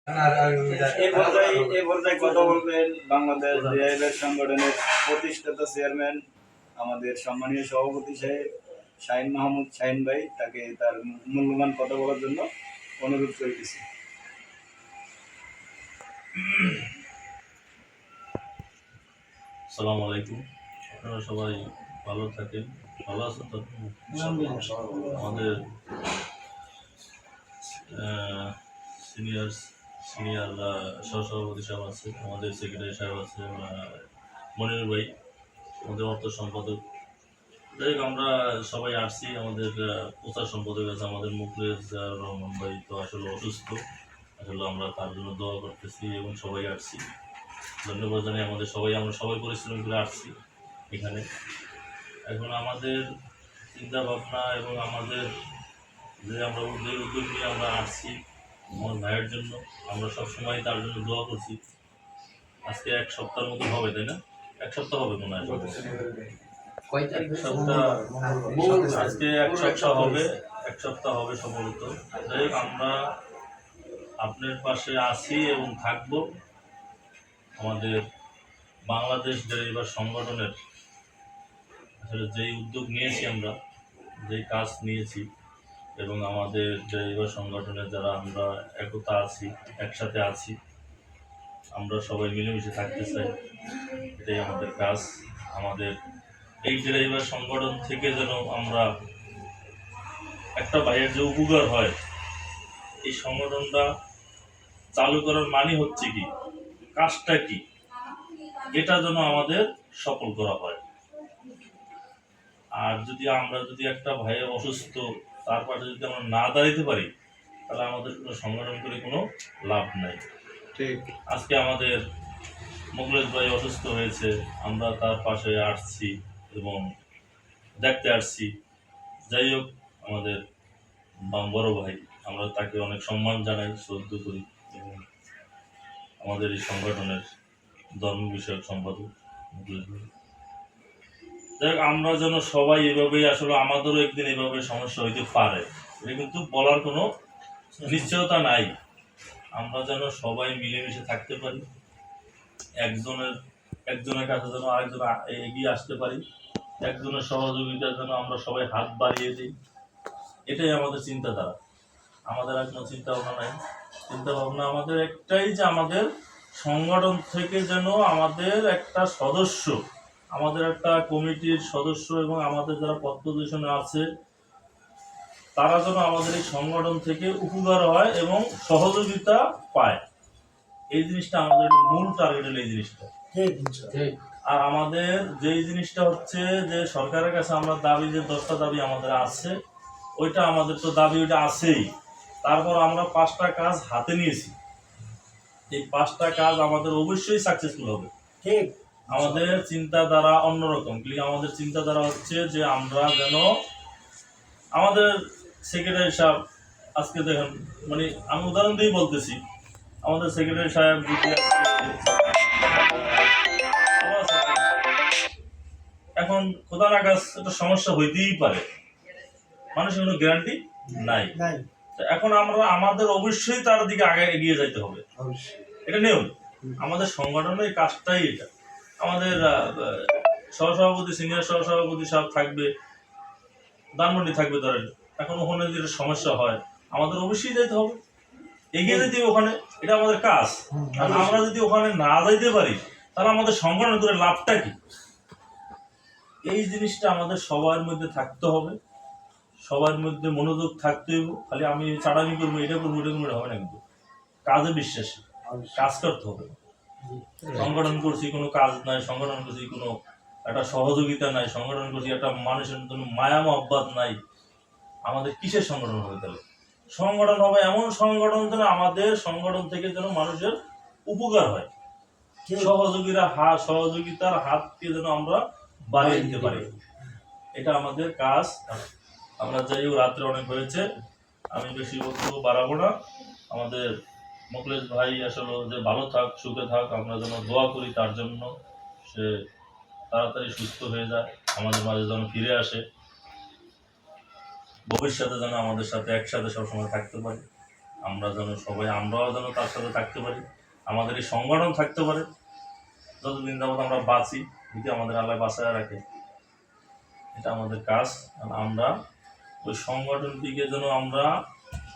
এই পর্যায়ে কথা বলবেন বাংলাদেশ ডিআইএলএফ সংগঠনের প্রতিষ্ঠাতা চেয়ারম্যান আমাদের সম্মানীয় সভাপতি সাহেব শাহিন মাহমুদ শাহিন ভাই, তাকে তার মূল্যবান কথা বলার জন্য অনুরোধ করতেছি। আসসালামু আলাইকুম, আপনারা সবাই ভালো থাকেন, ভালো আছেন তো? আমাদের সিনিয়র সহসভাপতি সাহেব আছে, আমাদের সেক্রেটারি সাহেব আছে, মনির ভাই আমাদের অর্থ সম্পাদক। যাই হোক, আমরা সবাই আসছি। আমাদের প্রচার সম্পাদক আছে আমাদের মুখলেস রহমান ভাই, তো আসলে অসুস্থ। আসলে আমরা তার জন্য দোয়া করতেছি এবং সবাই আসছি। ধন্যবাদ জানাই আমরা সবাই পরিশ্রম করে আসছি এখানে। এখন আমাদের চিন্তা ভাবনা এবং আমাদের আমরা যে উদ্যোগ নিয়ে আমরা আসছি আমার ভাইয়ের জন্য, আমরা সবসময় তার জন্য দোয়া করছি। আজকে এক সপ্তাহের মতো হবে, তাই না? এক সপ্তাহ হবে মনে হয়, আজকে এক সপ্তাহ হবে, এক সপ্তাহ হবে সম্ভবত। যাই হোক, আমরা আপনার পাশে আছি এবং থাকবো। আমাদের বাংলাদেশ ড্রাইভার সংগঠনের আসলে যেই উদ্যোগ নিয়েছি, আমরা যেই কাজ নিয়েছি এবং আমাদের ড্রাইভার সংগঠনের যারা আমরা একতা আছি, একসাথে আছি, আমরা সবাই মিলেমিশে থাকতে চাই, এটাই আমাদের কাজ। আমাদের এই ড্রাইভার সংগঠন থেকে যেন আমরা একটা ভাইয়ের যে উপকার হয়, এই সংগঠনটা চালু করার মানে হচ্ছে কি, কাজটা কি, এটা যেন আমাদের সফল করা হয়। আর আমরা যদি একটা ভাইয়ের অসুস্থ, তারপরে যদি আমরা না দাঁড়াইতে পারি, তাহলে আমাদের কোনো সংগঠন করে কোনো লাভ নাই। ঠিক। আজকে আমাদের মুখলেস ভাই অসুস্থ হয়েছে, আমরা তার পাশে আসছি এবং দেখতে আসছি। যাই হোক, আমাদের বড় ভাই, আমরা তাকে অনেক সম্মান জানাই, শ্রদ্ধা করি এবং আমাদের এই সংগঠনের ধর্ম বিষয়ক সম্পাদক মুখলেস ভাই। যাই হোক, আমরা যেন সবাই এভাবেই, আসলে আমাদেরও একদিন এভাবে সমস্যা হইতে পারে, এটা কিন্তু বলার কোনো নিশ্চয়তা নাই। আমরা যেন সবাই মিলেমিশে থাকতে পারি, একজনের কাছে যেন আরেকজন এগিয়ে আসতে পারি, একজনের সহযোগিতার জন্য আমরা সবাই হাত বাড়িয়ে দিই, এটাই আমাদের চিন্তাধারা। আমাদের আর কোনো চিন্তা ভাবনা নাই। চিন্তা ভাবনা আমাদের একটাই, যে আমাদের সংগঠন থেকে যেন আমাদের একটা সদস্য, আমাদের একটা কমিটির সদস্য এবং আমাদের যারা পদ পজিশনে আছে, তারা যেন আমাদের এই সংগঠন থেকে উপকার হয় এবং সহযোগিতা পায়। এই জিনিসটা আমাদের মূল টার্গেট হলো, এই জিনিসটা। আর আমাদের যেই জিনিসটা হচ্ছে যে সরকারের কাছে আমরা দাবি, যে 10টা দাবি আমাদের আছে, ওইটা আমাদের তো দাবি ওইটা আছেই। তারপর আমরা 5টা কাজ হাতে নিয়েছি, এই 5টা কাজ আমাদের অবশ্যই সাকসেসফুল হবে। ঠিক। আমাদের চিন্তাধারা অন্যরকম। আমাদের চিন্তাধারা হচ্ছে যে আমরা যেন, আমাদের সেক্রেটারি সাহেব আজকে দেখেন, মানে আমি উদাহরণ দিয়েই বলতেছি, আমাদের সেক্রেটারি সাহেব যদি এখন খোদা না কাজ একটা সমস্যা হইতেই পারে, মানুষের কোনো গ্যারান্টি নাই। এখন আমরা আমাদের অবশ্যই তার দিকে আগে এগিয়ে যাইতে হবে, এটা নিয়ম। আমাদের সংগঠনের কাজটাই এটা। আমাদের সহসভাপতি, সিনিয়র সহসভাপতি সাহেব থাকবে, ধানমন্ডি থাকবে, ধরেন এখন ওখানে যদি সমস্যা হয়, আমাদের অবশ্যই যাইতে হবে, এগিয়ে যেতে হবে ওখানে, এটা আমাদের কাজ। আর আমরা যদি ওখানে না যাইতে পারি, তাহলে আমাদের সংগঠন করে লাভটা কি? এই জিনিসটা আমাদের সবার মধ্যে থাকতে হবে, সবার মধ্যে মনোযোগ থাকতে হবে। খালি আমি চাড়ামি করবো, এটা করবো, এটা করবো, হবে না। কিন্তু কাজে বিশ্বাসী, কাজ করতে হবে। সংগঠন করছি কোনো কাজ নাই, সংগঠন করছি কোনো একটা সহযোগিতা নাই, সংগঠন করছি একটা মানুষের জন্য মায়া মহব্বত নাই, আমাদের কিসের সংগঠন হবে? তাহলে সংগঠন হবে এমন সংগঠন যেন আমাদের সংগঠন থেকে যেন মানুষের উপকার হয়, সহযোগিতার হাতকে যেন আমরা বাড়িয়ে দিতে পারি, এটা আমাদের কাজ। আমরা যাই হোক, রাত্রে অনেক হয়েছে, আমি বেশি বক্তব্য বাড়াবো না। আমাদের মুখলেস ভাই আসলে যে ভালো থাক, সুখে থাক, আমরা যেন দোয়া করি তার জন্য, সে তাড়াতাড়ি সুস্থ হয়ে যায়, আমাদের মাঝে যেন ফিরে আসে, ভবিষ্যতে যেন আমাদের সাথে একসাথে সবসময় থাকতে পারে। আমরা যেন সবাই, আমরাও যেন তার সাথে থাকতে পারি, আমাদের এই সংগঠন থাকতে পারে যতদিন যাবত আমরা বাঁচি, যদি আমাদের আল্লাহ বাঁচায় রাখে। এটা আমাদের কাজ। আর আমরা ওই সংগঠনটিকে যেন আমরা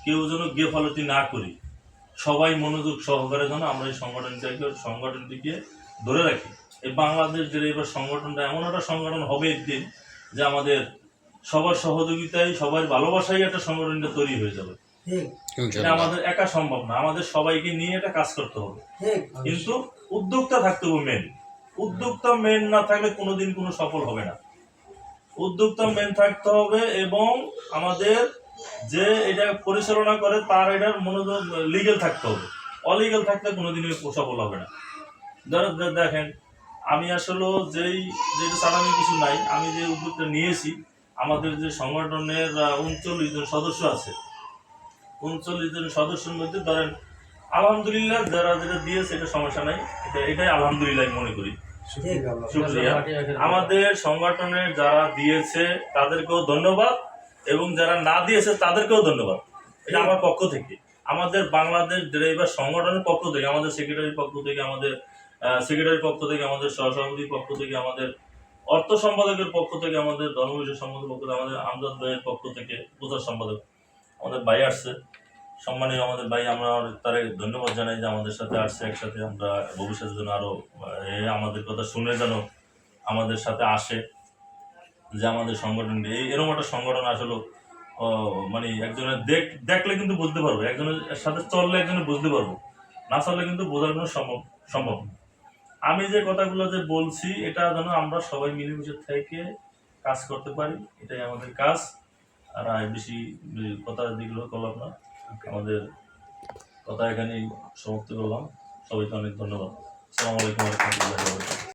কেউ যেন গেফালতি না করি, সবাই মনোযোগ সহকারে যেন আমরা এই সংগঠনটিকে ধরে রাখি। এই বাংলাদেশ ড্রাইভার সংগঠনটা এমন একটা সংগঠন হবে একদিন যে আমাদের সবার সহযোগিতায়, সবার ভালোবাসায় একটা সংগঠনটা তৈরি হয়ে যাবে। এটা আমাদের একা সম্ভব না, আমাদের সবাইকে নিয়ে এটা কাজ করতে হবে। কিন্তু উদ্যোক্তা থাকতে হবে মেন। উদ্যোক্তা মেন না থাকলে কোনোদিন কোনো সফল হবে না। উদ্যোক্তা মেন থাকতে হবে এবং আমাদের যে এটা পরিচালনা করে তার এটার মনোযোগ লিগেল থাকতে হবে। অলিগেল থাকলে কোনোদিনই সফল হবে না। দেখেন, আমি আসলে যেটা চালানোর কিছু নাই, আমি যে উদ্যোগটা নিয়েছি, আমাদের যে সংগঠনের 39 জন সদস্য আছে, 39 জন সদস্যের মধ্যে ধরেন আলহামদুলিল্লাহ যারা যেটা দিয়েছে এটা সমস্যা নাই, এটাই আলহামদুলিল্লাহ মনে করি। শুকরিয়া। আমাদের সংগঠনের যারা দিয়েছে তাদেরকেও ধন্যবাদ এবং যারা না দিয়েছে তাদেরকেও ধন্যবাদ। এটা আমার পক্ষ থেকে, আমাদের বাংলাদেশ ড্রাইভার সংগঠনের পক্ষ থেকে, আমাদের সেক্রেটারির পক্ষ থেকে, আমাদের সেক্রেটারির পক্ষ থেকে, আমাদের সহসভাপতির পক্ষ থেকে, আমাদের অর্থ সম্পাদকের পক্ষ থেকে, আমাদের ধর্মবিষয় সম্পাদকের পক্ষ থেকে, আমাদের আমজাদ ভাইয়ের পক্ষ থেকে, প্রচার সম্পাদক আমাদের ভাই আসছে, সম্মানীয় আমাদের ভাই, আমরা তার ধন্যবাদ জানাই যে আমাদের সাথে আসছে। একসাথে আমরা ভবিষ্যতের জন্য আরো আমাদের কথা শুনে যেন আমাদের সাথে আসে, যে আমাদের সংগঠনটি এরকম একটা সংগঠন আসলে মানে একজনের দেখলে কিন্তু বুঝতে পারবো, একজনের সাথে চললে একজনের বুঝতে পারবো, না চললে কিন্তু বোঝার কোনো সম্ভব না। আমি যে কথাগুলো যে বলছি এটা যেন আমরা সবাই মিলেমিশে থেকে কাজ করতে পারি, এটাই আমাদের কাজ। আর বেশি কথা যেগুলো করলাম না, আমাদের কথা এখানেই সমাপ্তি করলাম। সবাইকে অনেক ধন্যবাদ। আসসালামু আলাইকুম ওয়া রাহমাতুল্লাহি ওয়া বারাকাতুহু।